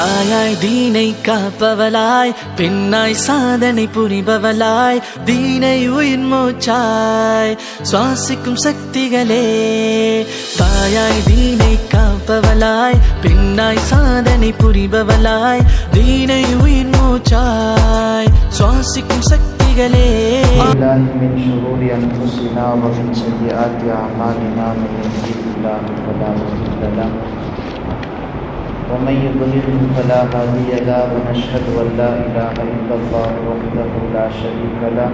தாயாய் தீனை காப்பவளாய், பெண்ணாய் சாதனை புரிபவளாய், தீனை உயிர் மூச்சாய் சுவாசிக்கும் சக்திகளே. தாயாய் தீனை காப்பவளாய், பெண்ணாய் சாதனை புரிபவளாய், தீனை உயிர் மூச்சாய் சுவாசிக்கும் சக்திகளே. من شرور أنفسنا ومن سيئات أعمالنا من يهده الله فلا مضل له ومن يضلل فلا هادي له ونشهد أن لا إله إلا الله وحده لا شريك له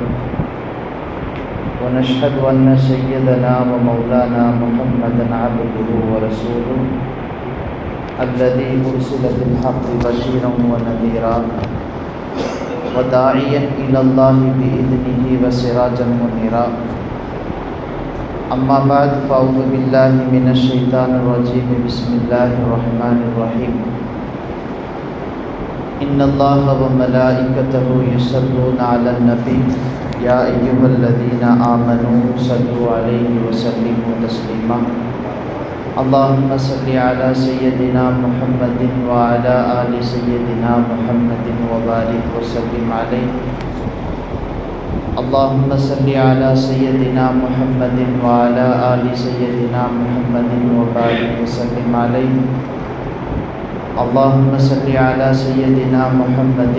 ونشهد أن سيدنا ومولانا محمدا عبده ورسوله الذي أرسل بالحق بشيرا ونذيرا وداعيا إلى الله بإذنه وسراجا منيرا. أما بعد فأعوذ بالله من الشيطان الرجيم. بسم الله الرحمن الرحيم. إن الله وملائكته يصلون على النبي يا أيها الذين آمنوا صلوا عليه وسلموا تسليما. اللهم صل على سيدنا محمد وعلى آل سيدنا محمد وبارك وسلم عليه. اللهم صل على سيدنا محمد وعلى آل سيدنا محمد وبارك وسلم عليه. اللهم صل على سيدنا محمد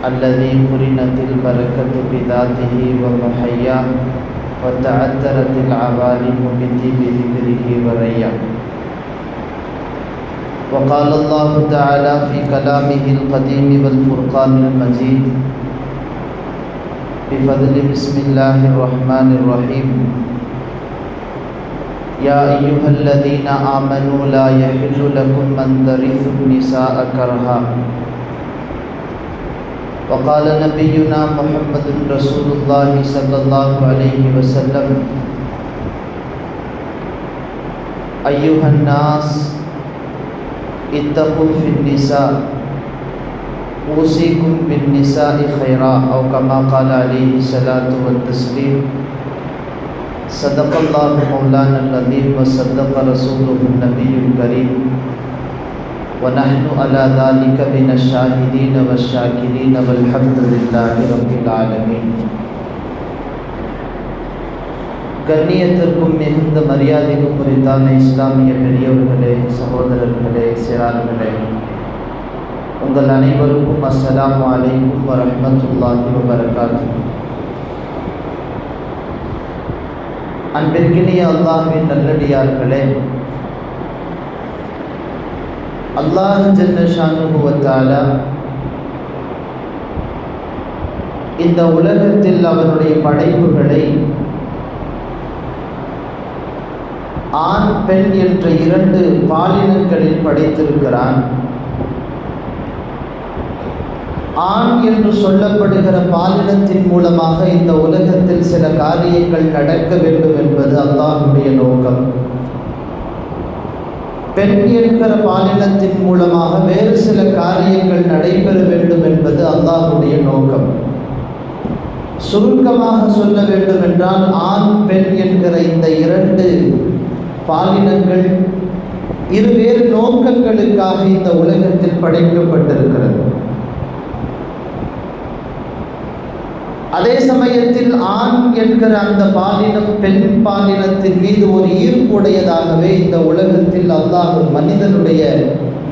الذي قرنت البركة بذاته ومحياه وتعترت العوالم بطيب ذكره ورياه. وقال الله تعالى في كلامه القديم والفرقان المجيد بفضل بسم الله الرحمن الرحيم. يا أيها الذين آمنوا لا يحل لكم أن ترثوا النساء كرها. وقال نبينا محمد رسول الله صلى الله عليه وسلم أيها الناس اتقوا في النساء أوصيكم بالنساء خيرا أو كما قال عليه الصلاة والتسليم. صدق الله مولانا العظيم وصدق رسوله النبي الكريم ونحن على ذلك من الشاهدين والشاكرين والحمد لله رب العالمين. கண்ணியத்திற்கும் மிகுந்த மரியாதைக்கும் குறித்தான இஸ்லாமிய பெரியவர்களே, சகோதரர்களே, சிறார்களே, உங்கள் அனைவருக்கும் அஸ்ஸலாமு அலைக்கும் வரஹ்மத்துல்லாஹி வபரகாத்துஹு. அன்பிற்கினிய அல்லாஹ்வின் நல்லடியார்களே, அல்லாஹ் ஜல்ல ஷானுஹு வ தஆலா இந்த உலகத்தில் அவனுடைய படைப்புகளை ஆண் பெண் என்ற இரண்டு பாலினங்களில் படைத்திருக்கிறான். ஆண் என்று சொல்லப்படுகிற பாலினத்தின் மூலமாக இந்த உலகத்தில் சில காரியங்கள் நடக்க வேண்டும் என்பது அல்லாஹ்வுடைய நோக்கம். பெண் என்கிற பாலினத்தின் மூலமாக வேறு சில காரியங்கள் நடைபெற வேண்டும் என்பது அல்லாஹ்வுடைய நோக்கம். சுருக்கமாக சொல்ல வேண்டும் என்றால் ஆண் பெண் என்கிற இந்த இரண்டு பாலினங்கள் இருவேறு நோக்கங்களுக்காக இந்த உலகத்தில் படைக்கப்பட்டிருக்கிறது. அதே சமயத்தில் ஆண் என்கிற அந்த பாலினம் பெண் பாலினத்தின் மீது ஒரு ஈர்ப்புடையதாகவே இந்த உலகத்தில் அல்லாஹ் மனிதனுடைய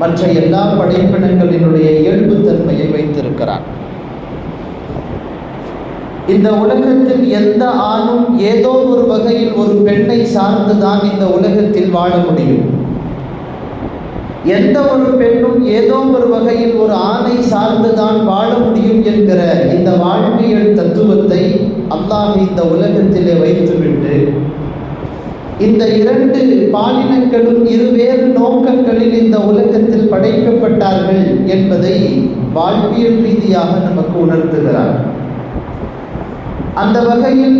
மற்ற எல்லா படைப்பினங்களினுடைய இயல்புத்தன்மையை வைத்திருக்கிறான். இந்த உலகத்தில் எந்த ஆணும் ஏதோ ஒரு வகையில் ஒரு பெண்ணை சார்ந்துதான் இந்த உலகத்தில் வாழ முடியும். எந்த ஒரு பெண்ணும் ஏதோ ஒரு வகையில் ஒரு ஆணை சார்ந்துதான் வாழ முடியும் என்கிற இந்த வாழ்வியல் தத்துவத்தை அல்லாஹ் இந்த உலகத்திலே வைத்துவிட்டு இந்த இரண்டு பாலினங்களும் இருவேறு நோக்கங்களில் இந்த உலகத்தில் படைக்கப்பட்டார்கள் என்பதை வாழ்வியல் ரீதியாக நமக்கு உணர்த்துகிறார். அந்த வகையில்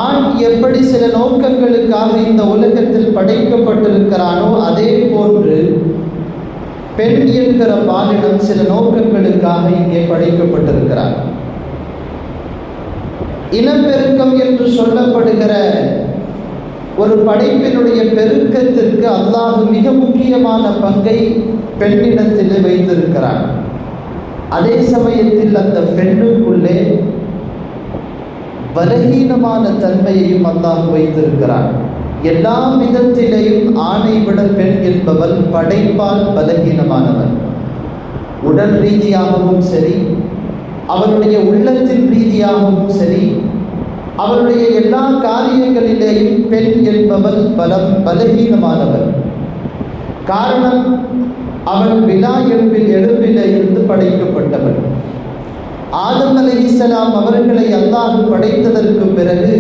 ஆண் எப்படி சில நோக்கங்களுக்காக இந்த உலகத்தில் படைக்கப்பட்டிருக்கிறானோ அதே போன்று பெண் என்கிற பாலினம் சில நோக்கங்களுக்காக இங்கே படைக்கப்பட்டிருக்கிறார். இனப்பெருக்கம் என்று சொல்லப்படுகிற ஒரு படைப்பினுடைய பெருக்கத்திற்கு அல்லாஹ் மிக முக்கியமான பங்கை பெண்ணிடத்திலே வைத்திருக்கிறான். அதே சமயத்தில் அந்த பெண்ணுக்குள்ளே பலகீனமான தன்மையையும் அல்லாஹ் வைத்திருக்கிறான். எல்லா விதத்திலேயும் ஆணை விட பெண் என்பவள் படைப்பால் பலகீனமானவள். உடல் ரீதியாகவும் சரி, அவளுடைய உள்ளத்தின் ரீதியாகவும் சரி, அவளுடைய எல்லா காரியங்களிலேயும் பெண் என்பவள் பலகீனமானவள். காரணம், அவள் விலா எலும்பிலே இருந்து படைக்கப்பட்டவள். ஆதம் அலைஹிஸ்ஸலாம் அவர்களை அல்லாஹ் படைத்ததற்கு பிறகு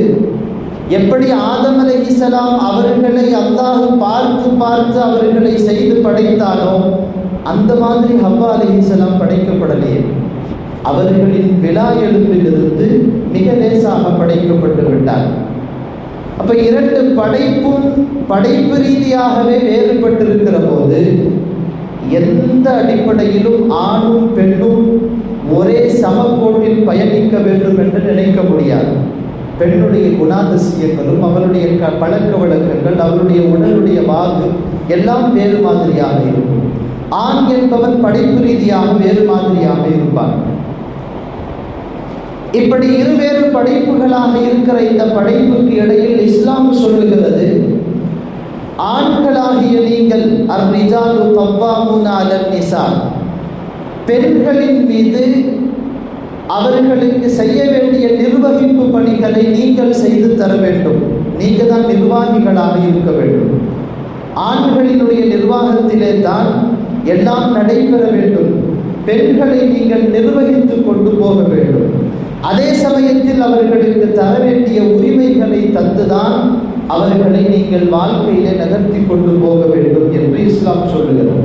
எப்படி ஆதம் அலைஹிஸ்ஸலாம் அவர்களை அல்லாஹ் பார்த்து பார்த்து அவர்களை செய்து படைத்தானோ அந்த மாதிரி ஹவ்வா அலைஹிஸ்ஸலாம் படைக்கப்படலையே. அவர்களின் விலா எலும்பிலிருந்து மிக லேசாக படைக்கப்பட்டு விட்டார். அப்ப இரண்டு படைப்பும் படைப்பு ரீதியாகவே வேறுபட்டிருக்கிற போது எந்த அடிப்படையிலும் ஆணும் பெண்ணும் ஒரே சமக்கோட்டில் பயணிக்க வேண்டும் என்று நினைக்க முடியாது. பெண்ணுடைய குணாதிசயங்களும் அவளுடைய பழக்க வழக்கங்கள், அவளுடைய உடலுடைய வாகு எல்லாம் வேறு மாதிரியாக இருக்கும். ஆண் என்பவன் படைப்பு ரீதியாக வேறு மாதிரியாக இருப்பான். இப்படி இருவேறு படைப்புகளாக இருக்கிற இந்த படைப்புக்கு இடையில் இஸ்லாம் சொல்லுகிறது, ஆண்களாகிய நீங்கள் அர்ரிஜாலு கவ்வாமூன அலன் நிசா, பெண்களின் மீது அவர்களுக்கு செய்ய வேண்டிய நிர்வகிப்பு பணிகளை நீங்கள் செய்து தர வேண்டும். நீங்கள் தான் நிர்வாகிகளாக இருக்க வேண்டும். ஆண்களினுடைய நிர்வாகத்திலே தான் எல்லாம் நடைபெற வேண்டும். பெண்களை நீங்கள் நிர்வகித்து கொண்டு போக வேண்டும். அதே சமயத்தில் அவர்களுக்கு தர வேண்டிய உரிமைகளை தந்துதான் அவர்களை நீங்கள் வாழ்க்கையிலே நகர்த்தி கொண்டு போக வேண்டும் என்று இஸ்லாம் சொல்லுகிறது.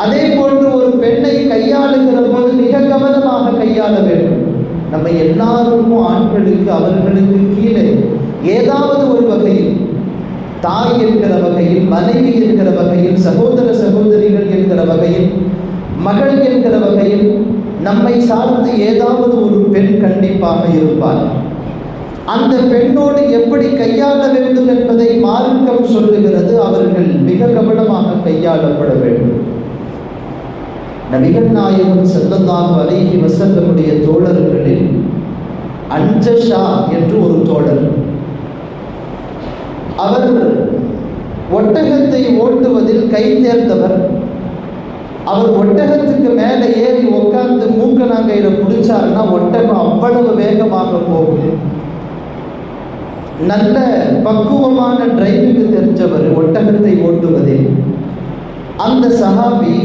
அதே போன்று ஒரு பெண்ணை கையாளுகிற போது மிக கவனமாக கையாள வேண்டும். நம்ம எல்லாருக்கும் ஆண்களுக்கு அவர்களுக்கு கீழே ஏதாவது ஒரு வகையில், தாய் என்கிற வகையில், மனைவி என்கிற வகையில், சகோதர சகோதரிகள் என்கிற வகையில், மகள் என்கிற வகையில் நம்மை சார்ந்து ஏதாவது ஒரு பெண் கண்டிப்பாக இருப்பார். அந்த பெண்ணோடு எப்படி கையாள வேண்டும் என்பதை மார்க்கம் சொல்லுகிறது. அவர்கள் மிக கவனமாக கையாளப்பட வேண்டும். நபிகள் நாயகம் ஸல்லல்லாஹு அலைஹி வஸல்லமுடைய தோழர்களில் அன்ஜஷா என்று ஒரு தோழர், அவர் ஒட்டகத்தை ஓட்டுவதில் கை தேர்ந்தவர். அவர் ஒட்டகத்துக்கு மேலே ஏறி உட்கார்ந்து மூக்கனாங்கையில பிடிச்சாருன்னா ஒட்டகம் அவ்வளவு வேகமாக போகும். நல்ல பக்குவமான டிரைவிங் தெரிஞ்சவர் ஒட்டகத்தை ஓட்டுவதில். அந்த சஹாபி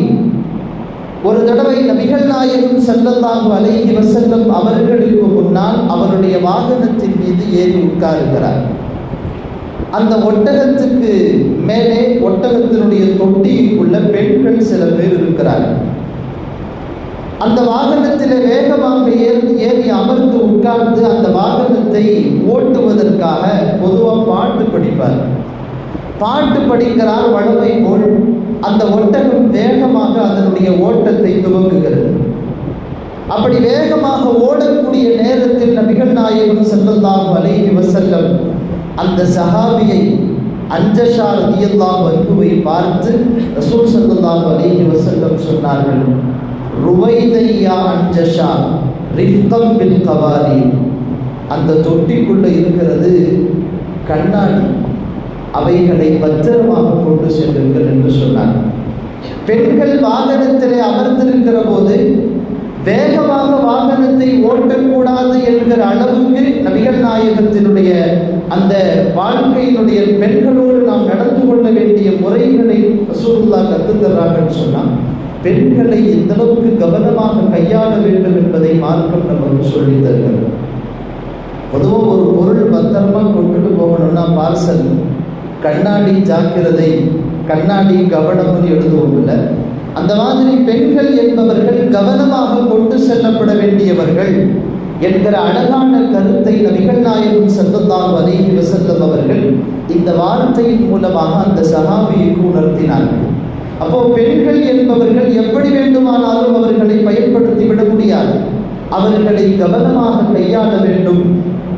ஒரு தடவை நபிகள் நாயகம் ஸல்லல்லாஹு அலைஹி வஸல்லம் அவர்களுக்கு முன்னால் அவருடைய வாகனத்தின் மீது ஏறி உட்காருகிறார். அந்த ஒட்டகத்துக்கு மேலே ஒட்டகத்தினுடைய தொட்டிக்குள்ள பெண்கள் சில பேர் இருக்கிறார்கள். அந்த வாகனத்தில் வேகமாக ஏறி அமர்ந்து உட்கார்ந்து அந்த வாகனத்தை ஓட்டுவதற்காக பொதுவாக பாட்டு படிப்பார். பாட்டு படிக்கிறார் வழமை போல். அந்த ஒட்டகம் வேகமாக அதனுடைய ஓட்டத்தை துவங்குகிறது. அப்படி வேகமாக ஓடக்கூடிய நேரத்தில் நபிகள் நாயகம் ஸல்லல்லாஹு அலைஹி வஸல்லம் அந்த சஹாபியை அன்ஜஷா ரலியல்லாஹு அன்ஹுவை பார்த்து ரசூல் ஸல்லல்லாஹு அலைஹி வஸல்லம் சொன்னார்கள், ருவைதையா அன்ஜஷா ரிஃப்கம் பில் கவாரி, அந்த தொட்டிக்குள்ள இருக்கிறது கண்ணாடி, அவைகளை பத்திரமாக கொண்டு செல்லுங்கள் என்று சொன்னார். பெண்கள் வாகனத்திலே அமர்ந்திருக்கிற போது வேகமாக வாகனத்தை ஓட்டக்கூடாது என்கிற அளவுக்கு நபிகள் நாயகத்தினுடைய அந்த வாழ்க்கையினுடைய பெண்களோடு நாம் நடந்து கொள்ள வேண்டிய முறைகளை ரசூலுல்லாஹ் கற்றுத்தர்றாங்கன்னு சொன்னால் பெண்களை எந்த அளவுக்கு கவனமாக கையாள வேண்டும் என்பதை மார்க்கம் நமக்கு சொல்லித் தருகிறது. பொதுவாக ஒரு பொருள் பத்திரமா கொண்டுட்டு போகணும்னா பார்சல் கண்ணாடி ஜாக்கிரதை, கண்ணாடி கவனம்னு எழுதுவோம் இல்லை, அந்த மாதிரி பெண்கள் என்பவர்கள் கவனமாக கொண்டு செல்லப்பட வேண்டியவர்கள் என்கிற அழகான கருத்தை நபிகள் நாயகம் ஸல்லல்லாஹு அலைஹி வஸல்லம் அவர்கள் இந்த வார்த்தையின் மூலமாக அந்த சஹாபிக்கு உணர்த்தினார்கள். அப்போ பெண்கள் என்பவர்கள் எப்படி வேண்டுமானாலும் அவர்களை பயன்படுத்தி விட முடியாது. அவர்களை கவனமாக கையாள வேண்டும்.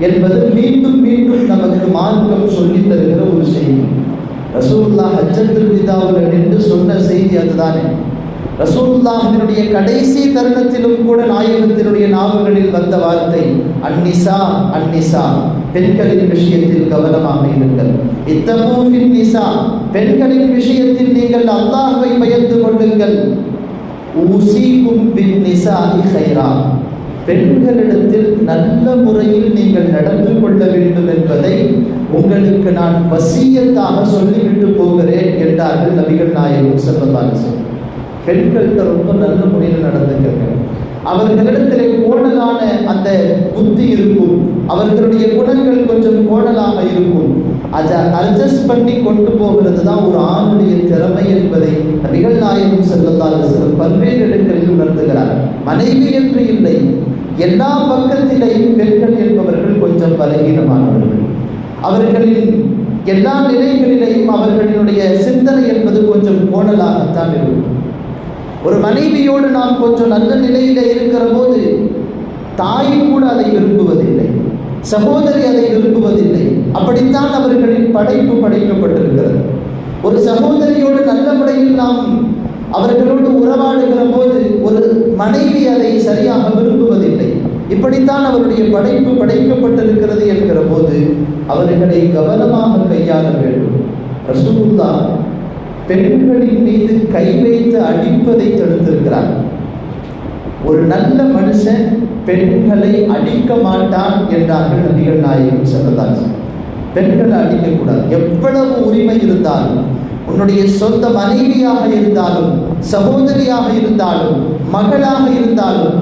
என்பது மீண்டும் மீண்டும் நமக்கு மார்க்கம் சொல்லித் தருகிற ஒரு செய்தி. ரசூலுல்லாஹ் ஹஜ்ஜத்துல் விதாவில் நின்று சொன்ன செய்தி அதுதானே. ரசூலுல்லாஹினுடைய கடைசி தருணத்திலும் கூட நாயகத்தினுடைய நாவுகளில் வந்த வார்த்தை அன்னிசா அன்னிசா, பெண்களின் விஷயத்தில் கவனமாக இருங்கள். இத்தகூ ஃபின் நிசா, பெண்களின் விஷயத்தில் நீங்கள் அல்லாஹ்வை பயந்து கொள்ளுங்கள். ஊசிக்கும் பின் நிசாஇ கைரா, பெண்களிடத்தில் நல்ல முறையில் நீங்கள் நடந்து கொள்ள வேண்டும் என்பதை உங்களுக்கு நான் வசியத்தாக சொல்லிவிட்டு போகிறேன் என்றார்கள் நபிகள் நாயகம் ஸல்லல்லாஹு அலைஹி வஸல்லம். பெண்கள்கிட்ட ரொம்ப நல்ல முறையில் நடந்துக்கிறாங்க. அவர்களிடத்திலே கோணலான அந்த புத்தி இருக்கும், அவர்களுடைய குணங்கள் கொஞ்சம் கோணலாக இருக்கும். அதை அட்ஜஸ்ட் பண்ணி கொண்டு போகிறது தான் ஒரு ஆணுடைய திறமை என்பதை நபிகள் நாயகம் ஸல்லல்லாஹு அலைஹி வஸல்லம் பல்வேறு இடங்களில் உணர்த்துகிறார். மனைவி என்று இல்லை, எல்லா பக்கத்திலேயும் பெண்கள் என்பவர்கள் கொஞ்சம் பலகீனமானவர்கள். அவர்களின் எல்லா நிலைகளிலேயும் அவர்களுடைய சிந்தனை என்பது கொஞ்சம் கோணலாகத்தான் இருக்கும். ஒரு மனைவியோடு நாம் கொஞ்சம் நல்ல நிலையில இருக்கிற போது தாய் கூட அதை விரும்புவதில்லை, சகோதரி அதை விரும்புவதில்லை. அப்படித்தான் அவர்களின் படைப்பு படைக்கப்பட்டிருக்கிறது. ஒரு சகோதரியோடு நல்ல முறையில் நாம் அவர்களோடு உறவாடுகிற போது ஒரு மனைவி அதை சரியாக விரும்புவதில்லை. இப்படித்தான் அவருடைய படைப்பு படைக்கப்பட்டிருக்கிறது என்கிற போது அவர்களை கவனமாக கையாள வேண்டும். ரசூலுல்லாஹ் பெண்களின் மீது கை வைத்து அடிப்பதை தடுத்திருக்கிறார். ஒரு நல்ல மனுஷன் பெண்களை அடிக்க மாட்டான் என்றார்கள் நபிகள் நாயகம் ஸல்லல்லாஹு அலைஹி வஸல்லம். பெண்களை அடிக்கக்கூடாது. எவ்வளவு உரிமை இருந்தாலும், உன்னுடைய சொந்த மனைவியாக இருந்தாலும், சகோதரியாக இருந்தாலும், மகளாக இருந்தாலும்,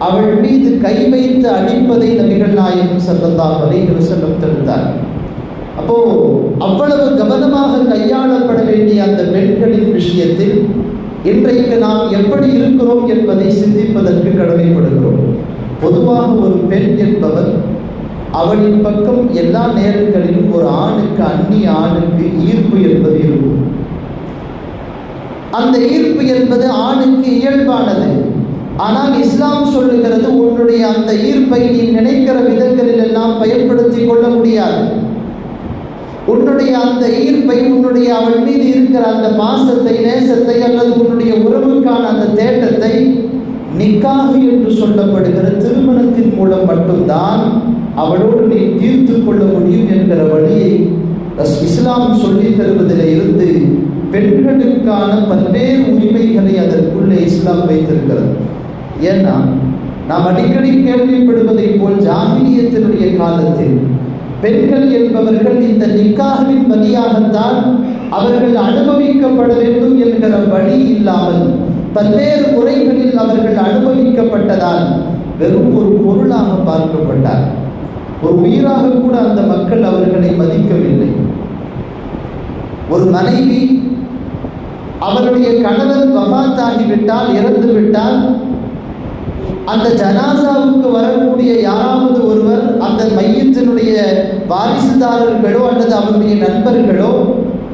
அவள் மீது கை வைத்து அடிப்பதை நபிகள் நாயகம் ஸல்லல்லாஹு அலைஹி வஸல்லம் தடுத்தார். அப்போ அவ்வளவு கவனமாக கையாளப்பட வேண்டிய அந்த பெண்களின் விஷயத்தில் இன்றைக்கு நாம் எப்படி இருக்கிறோம் என்பதை சிந்திப்பதற்கு கடமைப்படுகிறோம். பொதுவாக ஒரு பெண் என்பவர் அவளின் பக்கம் எல்லா நேரங்களிலும் ஒரு ஆணுக்கு, அந்நிய ஆணுக்கு ஈர்ப்பு என்பது இருக்கும். அந்த ஈர்ப்பு என்பது ஆணுக்கு இயல்பானது. ஆனால் இஸ்லாம் சொல்லுகிறது, உன்னுடைய அந்த ஈர்ப்பை நீ நினைக்கிற விதங்களில் எல்லாம் பயன்படுத்திக் கொள்ள முடியாது. உன்னுடைய அந்த ஈர்ப்பை, உன்னுடைய அவள் மீது இருக்கிற அந்த பாசத்தை, நேசத்தை, அல்லது உன்னுடைய உறவுக்கான அந்த தேட்டத்தை நிக்காஹ் என்று சொல்லப்படுகிற திருமணத்தின் மூலம் மட்டும்தான் அவளோடு நீ தீர்த்து கொள்ள முடியும் என்கிற வழியை இஸ்லாம் சொல்லி தருவதில் இருந்து பெண்களுக்கான பல்வேறு உரிமைகளை அதற்குள்ளே இஸ்லாம் வைத்திருக்கிறது. ஏன்னா நாம் அடிக்கடி கேள்விப்படுவதை போல் ஜாஹிலியத்தினுடைய காலத்தில் பெண்கள் என்பவர்கள் இந்த நிக்காஹின் வழியாகத்தான் அவர்கள் அனுபவிக்கப்பட வேண்டும் என்கிற வழி இல்லாமல் பல்வேறு முறைகளில் அவர்கள் அனுபவிக்கப்பட்டதால் வெறும் ஒரு பொருளாக பார்க்கப்பட்டார். ஒரு உயிராக கூட அந்த மக்கள் அவர்களை மதிக்கவில்லை. ஒரு மனைவி அவருடைய கணவன் வஃபாத்தாகிவிட்டால், இறந்து விட்டால், அந்த ஜனாசாவுக்கு வரக்கூடிய யாராவது ஒருவர் அந்த மையத்தினுடைய வாரிசுதாரர்களோ அல்லது அவருடைய நண்பர்களோ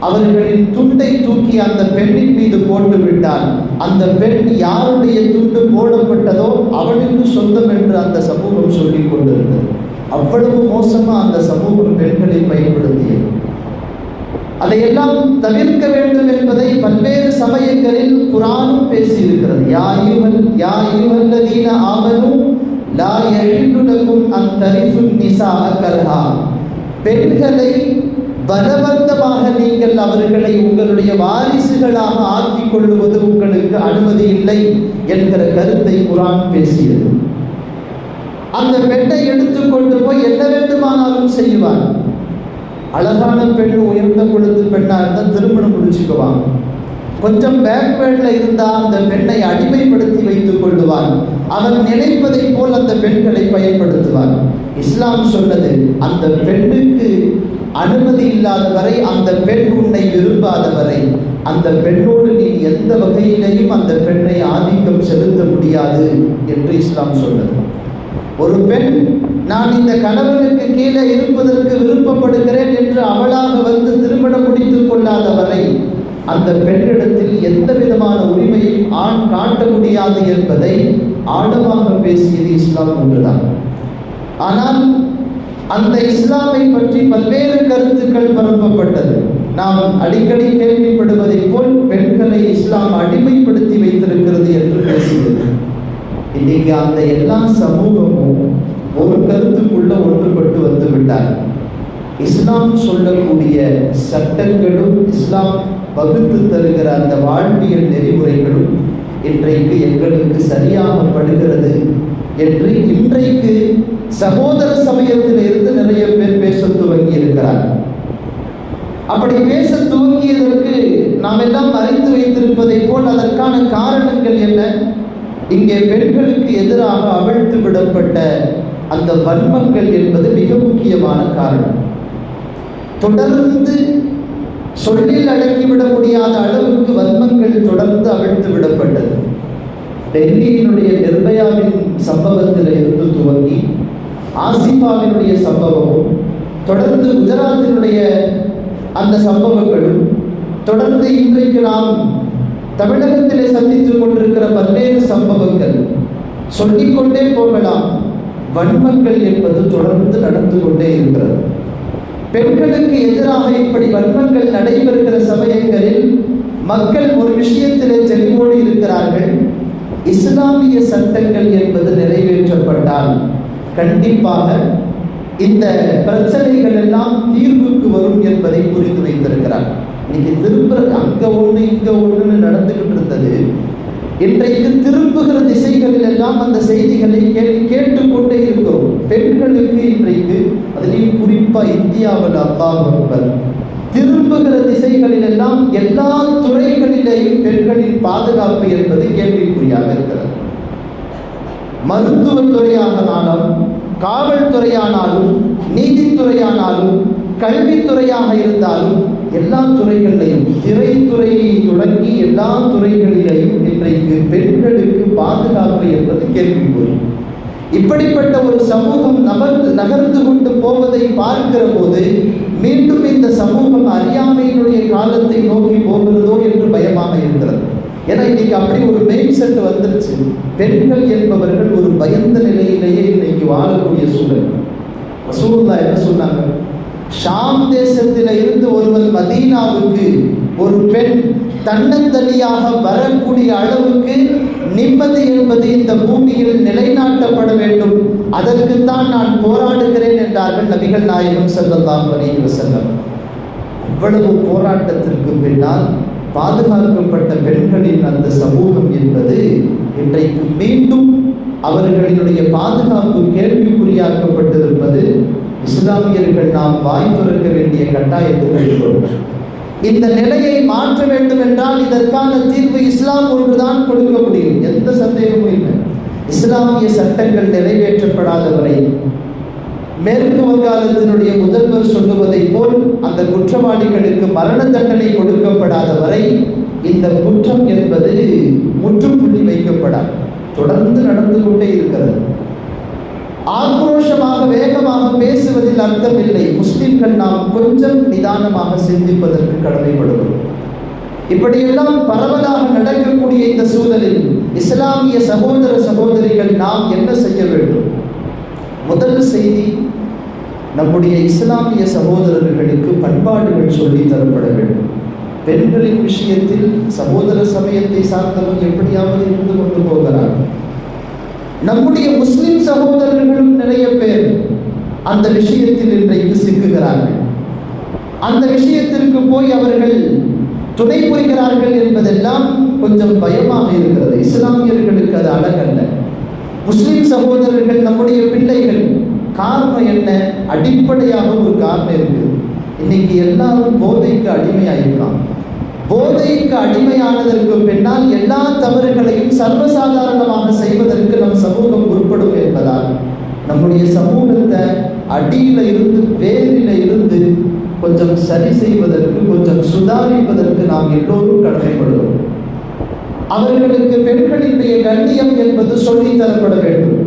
அவர்களின் துண்டை தூக்கி அந்த பெண்ணின் மீது போட்டு விட்டால், அந்த பெண் யாருடைய துண்டு போடப்பட்டதோ அவளுக்கு சொந்தம் என்று அந்த சமூகம் சொல்லிக் கொண்டிருந்தது. அவ்வளவு மோசமா அந்த சமூகம் பெண்களை பயன்படுத்தியது. அதையெல்லாம் தவிர்க்க வேண்டும் என்பதை பல்வேறு சமயங்களில் குர்ஆனும் பேசியிருக்கிறது. யா அய்யுஹல்லதீன ஆமனூ லா யஹில்லு லக்கும் அன் தரிஃபு நிஸாஅ கர்ஹா, பெண்களை பலவந்தமாக நீங்கள் அவர்களை உங்களுடைய வாரிசுகளாக ஆக்கிக் கொள்வது உங்களுக்கு அனுமதி இல்லை என்கிற கருத்தை குர்ஆன் பேசியது. அந்த பெண்ணை எடுத்துக்கொண்டு போய் என்ன வேண்டுமானாலும் செய்வார். அழகான பெண், உயர்ந்த குலத்து பெண்ணாக இருந்தால் திருமணம் முடிச்சுக்குவான். கொஞ்சம் பேக்வேர்டில் இருந்தால் அந்த பெண்ணை அடிமைப்படுத்தி வைத்துக் கொள்ளுவான். அவன் நினைப்பதை போல் அந்த பெண்களை பயன்படுத்துவான். இஸ்லாம் சொன்னது, அந்த பெண்ணுக்கு அனுமதி இல்லாத வரை, அந்த பெண் உன்னை விரும்பாத வரை, அந்த பெண்ணோடு நீ எந்த வகையிலையும் அந்த பெண்ணை ஆதிக்கம் செலுத்த முடியாது என்று இஸ்லாம் சொன்னது. ஒரு பெண் நான் இந்த கணவனுக்கு கீழே இருப்பதற்கு விருப்பப்படுகிறேன் என்று அவளாக வந்து திருமணம் முடித்துக் கொள்ளாத வரை அந்த பெண்ணிடத்தில் எந்த விதமான உரிமையும் ஆண் காட்ட முடியாது என்பதை ஆழமாக பேசியது இஸ்லாம் ஒன்றுதான். ஆனால் அந்த இஸ்லாமை பற்றி பல்வேறு கருத்துக்கள் பரப்பப்பட்டது. நாம் அடிக்கடி கேள்விப்படுவதைப் போல் பெண்களை இஸ்லாம் அடிமைப்படுத்தி வைத்திருக்கிறது என்று பேசுகிறது. இன்னைக்கு அந்த எல்லா சமூகமும் ஒரு கருத்துக்குள்ள ஒன்றுபட்டு வந்து விட்டார். இஸ்லாம் சொல்லக்கூடிய சட்டங்களும் இஸ்லாம் வகுத்து தருகிற அந்த வாழ்வியல் நெறிமுறைகளும் இன்றைக்கு எங்களுக்கு சரியாக படுகிறது என்று இன்றைக்கு சகோதர சமயத்தில் இருந்து நிறைய பேர் பேச துவங்கி இருக்கிறார். அப்படி பேச துவங்கியதற்கு நாம் எல்லாம் அறிந்து வைத்திருப்பதை போல் அதற்கான காரணங்கள் என்ன? இங்கே பெண்களுக்கு எதிராக அவிழ்த்து விடப்பட்ட அந்த வன்மங்கள் என்பது மிக முக்கியமான காரணம். தொடர்ந்து சொல்லில் அடக்கிவிட முடியாத அளவுக்கு வன்மங்கள் தொடர்ந்து அவிழ்த்து விடப்பட்டது. டெல்லியினுடைய நிர்பயாவின் சம்பவத்தில் இருந்து துவங்கி ஆசிஃபாவினுடைய சம்பவமும், தொடர்ந்து குஜராத்தினுடைய அந்த சம்பவங்களும், தொடர்ந்து இன்றைக்கு நாம் தமிழகத்திலே சந்தித்துக் கொண்டிருக்கிற பல்வேறு சம்பவங்கள் சொல்லிக்கொண்டே போகலாம். வன்மங்கள் என்பது தொடர்ந்து நடந்து கொண்டே இருக்கிறது. பெண்களுக்கு எதிராக இப்படி வன்மங்கள் நடைபெறுகிற சமயங்களில் மக்கள் ஒரு விஷயத்திலே தெளிவோடு இருக்கிறார்கள். இஸ்லாமிய சட்டங்கள் என்பது நிறைவேற்றப்பட்டால் கண்டிப்பாக இந்த பிரச்சனைகள் எல்லாம் தீர்வுக்கு வரும் என்பதை புரிந்து வைத்திருக்கிறார். இன்னைக்கு திரும்ப அங்க ஒண்ணு இங்க ஒண்ணுன்னு நடந்துகிட்டு இருந்தது. இன்றைக்கு திரும்புகிற திசைகளில் எல்லாம் அந்த செய்திகளை கேட்டுக்கொண்டே இருக்கிறோம். பெண்களுக்கு இன்றைக்கு அதிலையும் குறிப்பா இந்தியாவில் அல்லாஹ் திரும்புகிற திசைகளில் எல்லாம் எல்லா துறைகளிலேயும் பெண்களின் பாதுகாப்பு என்பது கேள்விக்குறியாக இருக்கிறது. மருத்துவத்துறையானாலும், காவல்துறையானாலும், நீதித்துறையானாலும், கல்வித்துறையாக இருந்தாலும், எல்லா துறைகளிலையும், திரைத்துறையை தொடங்கி எல்லா துறைகளிலேயும் இன்றைக்கு பெண்களுக்கு பாதுகாப்பு என்பது கேள்விக்குறி. இப்படிப்பட்ட ஒரு சமூகம் நகர்ந்து கொண்டு போவதை பார்க்கிற போது மீண்டும் இந்த சமூகம் அறியாமையினுடைய காலத்தை நோக்கி போகிறதோ என்று பயமாக இருக்கிறது. ஏன்னா இன்னைக்கு அப்படி ஒரு மெயின் செட் வந்துருச்சு. பெண்கள் என்பவர்கள் ஒரு பயந்த நிலையிலேயே இன்னைக்கு வாழக்கூடிய சூழல். ரசூலுல்லாஹ் என்ன சொன்னாங்க? ஷாம் தேசத்தில் இருந்து ஒருவன் மதீனாவுக்கு ஒரு பெண் தன்னந்தனியாக வரக்கூடிய அளவுக்கு நிம்மதி என்பது இந்த பூமியில் நிலைநாட்டப்பட வேண்டும், அதற்குத்தான் நான் போராடுகிறேன் என்றார்கள் நபிகள் நாயகம் ஸல்லல்லாஹு அலைஹி வஸல்லம். இவ்வளவு போராட்டத்திற்கு பின்னால் பாதுகாக்கப்பட்ட பெண்களின் அந்த சமூகம் என்பது இன்றைக்கு மீண்டும் அவர்களினுடைய பாதுகாப்பு கேள்விக்குறியாக்கப்பட்டிருப்பது இஸ்லாமியர்கள் நாம் வாய் திறக்க வேண்டிய கட்டாயத்தில் இருக்கிறோம். இந்த நிலையை மாற்ற வேண்டும் என்றால் இதற்கான தீர்வு இஸ்லாம் ஒன்றுதான் கொடுக்க முடியும், எந்த சந்தேகமும் இல்லை. இஸ்லாமிய சட்டங்கள் நிறைவேற்றப்படாத வரை, மேற்கு வங்காளத்தினுடைய முதல்வர் சொல்லுவதை போல் அந்த குற்றவாளிகளுக்கு மரண தண்டனை கொடுக்கப்படாத வரை இந்த குற்றம் என்பது முற்றுப்புள்ளி வைக்கப்படாது, தொடர்ந்து நடந்து கொண்டே இருக்கிறது. ஆக்ரோஷமாக வேகமாக பேசுவதில் அர்த்தமில்லை. முஸ்லிம்கள் நாம் கொஞ்சம் நிதானமாக சிந்திப்பதற்கு கடமைப்படுவோம். இப்படியெல்லாம் பரவலாக நடக்கக்கூடிய இந்த சூழலில் இஸ்லாமிய சகோதர சகோதரிகள் நாம் என்ன செய்ய வேண்டும்? முதல் செய்தி, நம்முடைய இஸ்லாமிய சகோதரர்களுக்கு பண்பாடுகள் சொல்லி தரப்பட வேண்டும். பெண்களின் விஷயத்தில் சகோதர சமயத்தை சார்ந்தவங்க எப்படியாவது இருந்து கொண்டு போகிறார். நம்முடைய முஸ்லிம் சகோதரர்களும் நிறைய பேர் அந்த விஷயத்தில் இன்றைக்கு சிக்குகிறார்கள். அந்த விஷயத்திற்கு போய் அவர்கள் துணை புரிகிறார்கள் என்பதெல்லாம் கொஞ்சம் பயமாக இருக்கிறது. இஸ்லாமியர்களுக்கு அது அழகல்ல. முஸ்லிம் சகோதரர்கள் நம்முடைய பிள்ளைகள். காரணம் என்ன? அடிப்படையாக ஒரு காரணம் இருக்குது. இன்னைக்கு எல்லாரும் போதைக்கு அடிமையாயிருக்கான். போதைக்கு அடிமையானதற்கு பின்னால் எல்லா தவறுகளையும் சர்வசாதாரணமாக செய்வதற்கு நம் சமூகம் உட்படும் என்பதால் நம்முடைய சமூகத்தை அடியில இருந்து வேரில இருந்து கொஞ்சம் சரி செய்வதற்கு, கொஞ்சம் சுதாரிப்பதற்கு நாம் எல்லோரும் கடமைப்படுவோம். அவர்களுக்கு பெண்களினுடைய கண்ணியம் என்பது சொல்லித் தரப்பட வேண்டும்.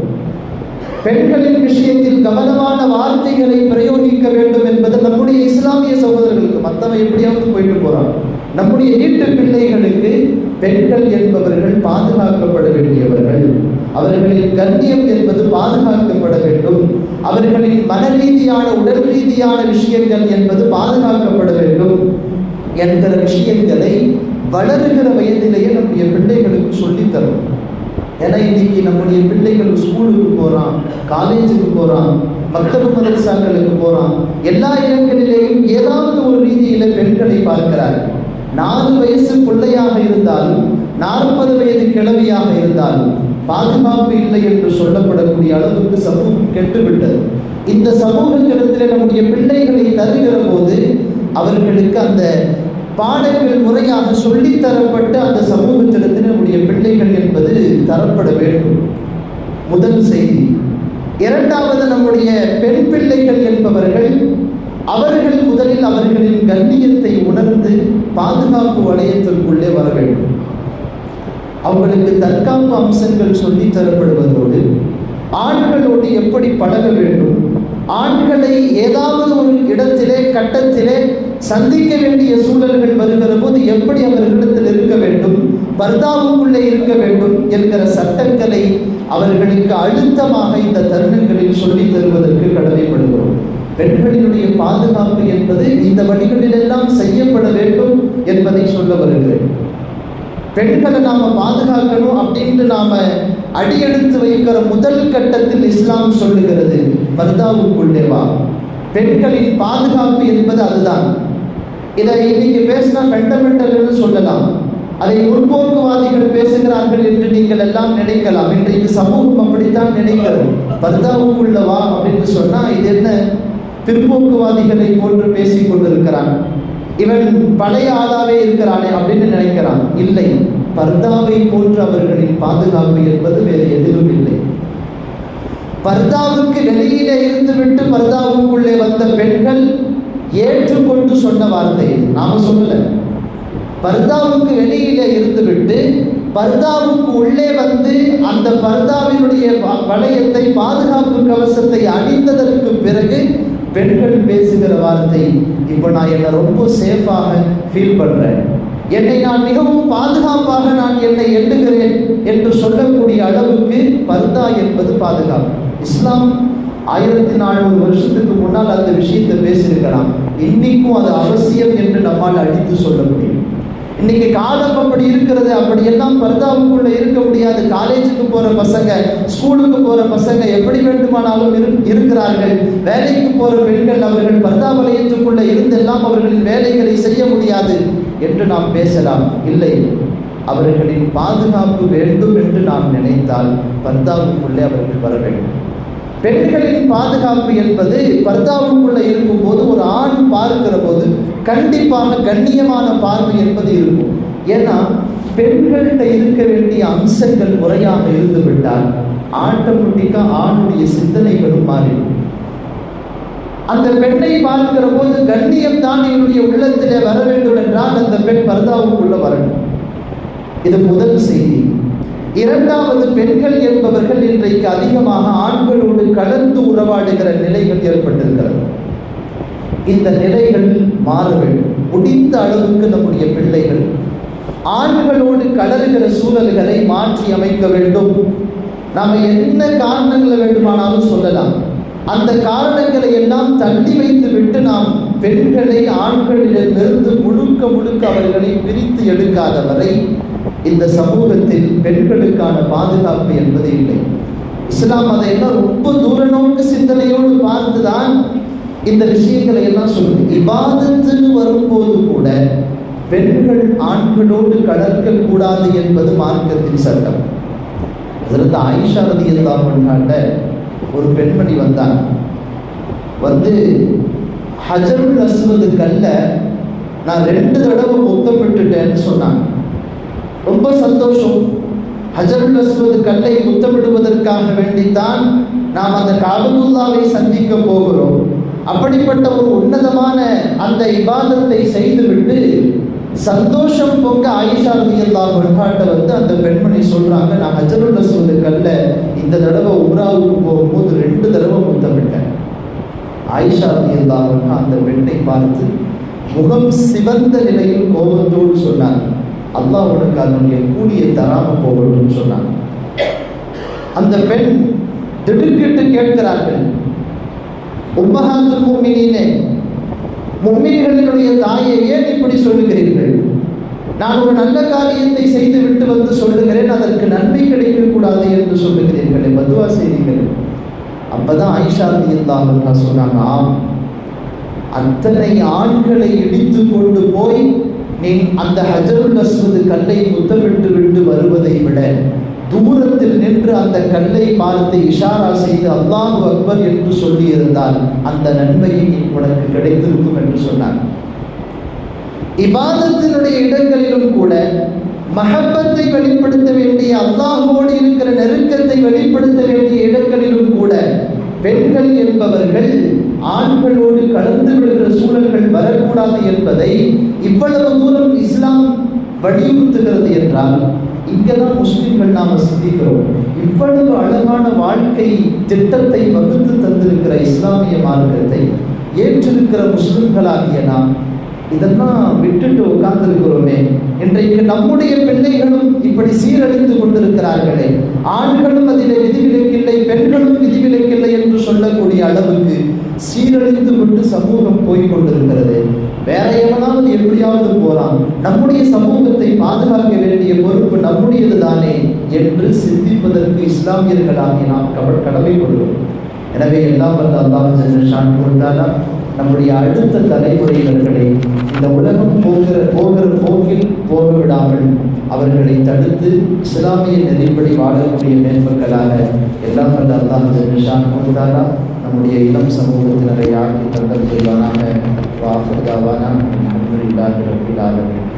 பெண்களின் விஷயத்தில் கவனமான வார்த்தைகளை பிரயோகிக்க வேண்டும் என்பது நம்முடைய இஸ்லாமிய சகோதரர்களுக்கு. மற்றவன் எப்படியாவது போயிட்டு போறான். நம்முடைய வீட்டு பிள்ளைகளுக்கு பெண்கள் என்பவர்கள் பாதுகாக்கப்பட வேண்டியவர்கள். அவர்களின் கண்ணியம் என்பது பாதுகாக்கப்பட வேண்டும். அவர்களின் மன ரீதியான உடல் ரீதியான விஷயங்கள் என்பது பாதுகாக்கப்பட வேண்டும் என்கிற விஷயங்களை வளருகிற வயதிலேயே நம்முடைய பிள்ளைகளுக்கு சொல்லித்தரும். ஏன்னா இன்னைக்கு நம்முடைய பிள்ளைகள் ஸ்கூலுக்கு போகிறான், காலேஜுக்கு போகிறான், மக்தபு மதரசாக்களுக்கு போகிறான். எல்லா இடங்களிலேயும் ஏதாவது ஒரு ரீதியில் பெண்களை பார்க்கிறார்கள். 4 வயசு பிள்ளையாக இருந்தாலும் 40 வயது கிழவியாக இருந்தாலும் பாதுகாப்பு இல்லை என்று சொல்லப்படக்கூடிய அளவுக்கு சமூகம் கெட்டுவிட்டது. இந்த சமூகத்திடத்தில் நம்முடைய பிள்ளைகளை தருகிற போது அவர்களுக்கு அந்த பாடங்கள் முறையாக சொல்லித்தரப்பட்டு அந்த சமூகத்திடத்தில் நம்முடைய பிள்ளைகள் என்பது தரப்பட வேண்டும். முதல் செய்தி. இரண்டாவது, நம்முடைய பெண் பிள்ளைகள் என்பவர்கள் அவர்கள் முதலில் அவர்களின் கண்ணியத்தை உணர்ந்து பாதுகாப்பு வளையத்திற்குள்ளே வர வேண்டும். அவர்களுக்கு தற்காப்பு அம்சங்கள் சொல்லித் தரப்படுவதோடு ஆண்களோடு எப்படி பழக வேண்டும், ஆண்களை ஏதாவது ஒரு இடத்திலே கட்டத்திலே சந்திக்க வேண்டிய சூழல்கள் வருகிற போது எப்படி அவர்களிடத்தில் இருக்க வேண்டும், பர்தாவுக்குள்ளே இருக்க வேண்டும் என்கிற சட்டங்களை அவர்களுக்கு அழுத்தமாக இந்த தருணங்களில் சொல்லித் தருவதற்கு கடமைப்படுகிறோம். பெண்களினுடைய பாதுகாப்பு என்பது இந்த வழிகளிலெல்லாம் செய்யப்பட வேண்டும் என்பதை சொல்ல வருகிறேன். பெண்களை நாம பாதுகாக்கணும் அப்படின்ட்டு நாம அடியெடுத்து வைக்கிற முதல் கட்டத்தில் இஸ்லாம் சொல்லுகிறது, பர்தாவுக்குள்ளே வா. பெண்களின் பாதுகாப்பு என்பது அதுதான். இதை இன்னைக்கு பேசினா ஃபண்டமெண்டல்னு சொல்லலாம், அதை முற்போக்குவாதிகள் பேசுகிறார்கள் என்று நீங்கள் எல்லாம் நினைக்கலாம். இன்றைக்கு சமூகம் அப்படித்தான் நினைக்கிறது. பர்தாவுக்குள்ள வா அப்படின்னு சொன்னா இது என்ன, பிற்போக்குவாதிகளை போன்று பேசிக் கொண்டிருக்கிறான், இவன் பழைய ஆளாவே இருக்கிறானே அப்படின்னு நினைக்கிறான். இல்லை, பர்தாவை போன்று அவர்களின் பாதுகாப்பு என்பது வேறு எதிலும் இல்லை. பர்தாவுக்கு வெளியிலே இருந்துவிட்டு பர்தாவுக்குள்ளே வந்த பெண்கள் ஏற்றுக்கொண்டு சொன்ன வார்த்தை, நாம சொல்லல. பர்தாவுக்கு வெளியிலே இருந்துவிட்டு பர்தாவுக்கு உள்ளே வந்து அந்த பர்தாவினுடைய வளையத்தை, பாதுகாப்பு கவசத்தை அணிந்ததற்கு பிறகு பெண்கள் பேசுகிற வார்த்தை, இப்போ நான் என்னை ரொம்ப சேஃபாக ஃபீல் பண்ணுறேன், என்னை நான் மிகவும் பாதுகாப்பாக நான் என்னை எண்ணுகிறேன் என்று சொல்லக்கூடிய அளவுக்கு பர்தா என்பது பாதுகாப்பு. இஸ்லாம் 1400 வருஷத்துக்கு முன்னால் அந்த விஷயத்தை பேசியிருக்கலாம். இன்னைக்கும் அது அவசியம் என்று நம்மால் அடித்து சொல்ல முடியும். இன்னைக்கு காலம் அப்படி இருக்கிறது. அப்படியெல்லாம் பர்தாவுக்குள்ள இருக்க முடியாது. காலேஜுக்கு போற பசங்க, ஸ்கூலுக்கு போற பசங்க எப்படி வேண்டுமானாலும் இருக்கிறார்கள். வேலைக்கு போற பெண்கள் அவர்கள் பர்தா வளையத்துக்குள்ள இருந்தெல்லாம் அவர்களின் வேலைகளை செய்ய முடியாது என்று நாம் பேசலாம். இல்லை, அவர்களின் பாதுகாப்பு வேண்டும் என்று நாம் நினைத்தால் பர்தாவுக்குள்ளே அவர்கள் வர வேண்டும். பெண்களின் பாதுகாப்பு என்பது பர்தாவுக்குள்ள இருக்கும்போது ஒரு ஆண் பார்க்கிற போது கண்டிப்பாக கண்ணியமான பார்வை என்பது இருக்கும். ஏன்னா பெண்கள்கிட்ட இருக்க வேண்டிய அம்சங்கள் முறையாக இருந்துவிட்டால் ஆட்டோமேட்டிக்கா ஆணுடைய சிந்தனைகளும் மாறிடும். அந்த பெண்ணை பார்க்கிற போது கண்ணியம் தான் என்னுடைய உள்ளத்திலே வர வேண்டும் என்றால் அந்த பெண் பர்தாவுக்குள்ள வரணும். இது முதல் செய்தி. இரண்டாவது, பெண்கள் என்பவர்கள் இன்றைக்கு அதிகமாக ஆண்களோடு கலந்து உறவாடுகிற நிலைகள் ஏற்பட்டிருக்கிறது. இந்த நிலைகள் மாற வேண்டும். முடிந்த அளவுக்கு நம்முடைய பிள்ளைகள் ஆண்களோடு கலருகிற சூழல்களை மாற்றி அமைக்க வேண்டும். நாம் என்ன காரணங்களை வேண்டுமானாலும் சொல்லலாம். அந்த காரணங்களை எல்லாம் தள்ளி வைத்து விட்டு நாம் பெண்களை ஆண்களிடமிருந்து முழுக்க அவர்களை பிரித்து எடுக்காத வரை இந்த சமூகத்தில் பெண்களுக்கான பாதுகாப்பு என்பது இல்லை. இஸ்லாம் அதையெல்லாம் ரொம்ப தூர நோக்கு சிந்தனையோடு பார்த்துதான் இந்த விஷயங்களை எல்லாம் சொல்லுது. இபாதத்துன்னு வரும்போது கூட பெண்கள் ஆண்களோடு கலக்க கூடாது என்பது மார்க்கத்தின் சட்டம். அதற்கு ஆயிஷா ரலியல்லாஹு அன்ஹா ஒரு பெண்மணி வந்தாங்க. வந்து ஹஜருல் அஸ்வது கல்ல நான் 2 தடவை முத்தமிட்டுட்டேன்னு சொன்னாங்க. ரொம்ப சந்தோஷம். ஹஜருல் அஸ்வது கல்லை முத்தமிடுவதற்காக வேண்டித்தான் நாம் அந்த காபத்துல்லாவை சந்திக்க போகிறோம். அப்படிப்பட்ட ஒரு உன்னதமான அந்த இபாதத்தை செய்துவிட்டு சந்தோஷம் பொங்க ஆயிஷா ரலியல்லாஹு அன்ஹா வந்து அந்த பெண்மணி சொல்றாங்க, நான் ஹஜருல் அஸ்வது கல்ல இந்த தடவை உம்ராவுக்கு போகும்போது 2 தடவை முத்தமிட்டேன். ஆயிஷா ரலியல்லாஹு அன்ஹா அந்த பெண்ணை பார்த்து முகம் சிவந்த நிலையில் கோபத்தோடு சொன்னாங்க, அல்லாஹ் உனக்கு அதனுடைய கூலியை தராம போகணும்னு சொன்னாங்க. அந்த பெண் திடுக்கிட்டு கேட்கிறார்கள், உம்மஹாத்துல் முஃமினீனே, முஃமின்களினுடைய தாயை ஏன் இப்படி சொல்லுகிறீர்கள்? நான் ஒரு நல்ல காரியத்தை செய்து விட்டு வந்து சொல்லுகிறேன், அதற்கு நன்மை கிடைக்கக்கூடாது என்று சொல்லுகிறீர்களே, பதுவா செய்தீர்கள். அப்பதான் ஆயிஷா ரலியல்லாஹு அன்ஹா சொன்னாங்க, ஆம், அத்தனை ஆண்களை இடித்து கொண்டு போய் நீ அந்த ஹஜருல் அஸ்வத் கல்லை முத்தமிட்டு விட்டு வருவதை விட தூரத்தில் நின்று அந்த கல்லை பார்த்து இஷாரா செய்து அல்லாஹு அக்பர் என்று சொல்லியிருந்தால் அந்த நன்மையை உனக்கு கிடைத்திருக்கும் என்று சொன்னார். இபாதத்தினுடைய இடங்களிலும் கூட மஹப்பத்தை வெளிப்படுத்த வேண்டிய, அல்லாஹுவோடு இருக்கிற நெருக்கத்தை வெளிப்படுத்த வேண்டிய இடங்களிலும் கூட பெண்கள் என்பவர்கள் ஆண்களோடு கலந்து விடுகிற சூழல்கள் வரக்கூடாது என்பதை இவ்வளவு தூரம் இஸ்லாம் வலியுறுத்துகிறது என்றால் இங்கதான் முஸ்லிம்கள் நாம சிந்திக்கிறோம். இவ்வளவு அழகான வாழ்க்கை திட்டத்தை வகுத்து தந்திருக்கிற இஸ்லாமிய மார்க்கத்தை ஏற்றிருக்கிற முஸ்லிம்களாகிய நாம் இதெல்லாம் விட்டுட்டு உட்கார்ந்திருக்கிறோமே. இன்றைக்கு நம்முடைய பிள்ளைகளும் இப்படி சீரழிந்து கொண்டிருக்கிறார்களே, ஆண்களும் அதிலே விதிவிலக்கில்லை, பெண்களும் விதிவிலக்கில்லை என்று சொல்லக்கூடிய அளவுக்கு சீரழிந்து கொண்டு சமூகம் போய்கொண்டிருக்கிறது. வேற எவனாவது எப்படியாவது போறான், நம்முடைய சமூகத்தை பாதுகாக்க வேண்டிய பொறுப்பு நம்முடையது தானே என்று சிந்திப்பதற்கு இஸ்லாமியர்களாகிய நாம் கடமைப்படுவோம். எனவே எல்லாம் வல்ல அல்லாஹ் ஜல்ல ஷானுஹு நம்முடைய அடுத்த தலைமுறையினர்களை இந்த உலகம் போகிற போக்கில் போக விடாமல் அவர்களை தடுத்து இஸ்லாமிய நெறிப்படி வாழக்கூடிய மேன்மக்களாக எல்லாம் வல்ல அல்லாஹ் ஜல்ல ஷானுஹு நம்முடைய இளம் சமூகத்தினரை ஆக்கி தந்தல் செய்வானாக. வாஃபிர் தாவானா அல்ஹம்துலில்லாஹி ரப்பில் ஆலமீன்.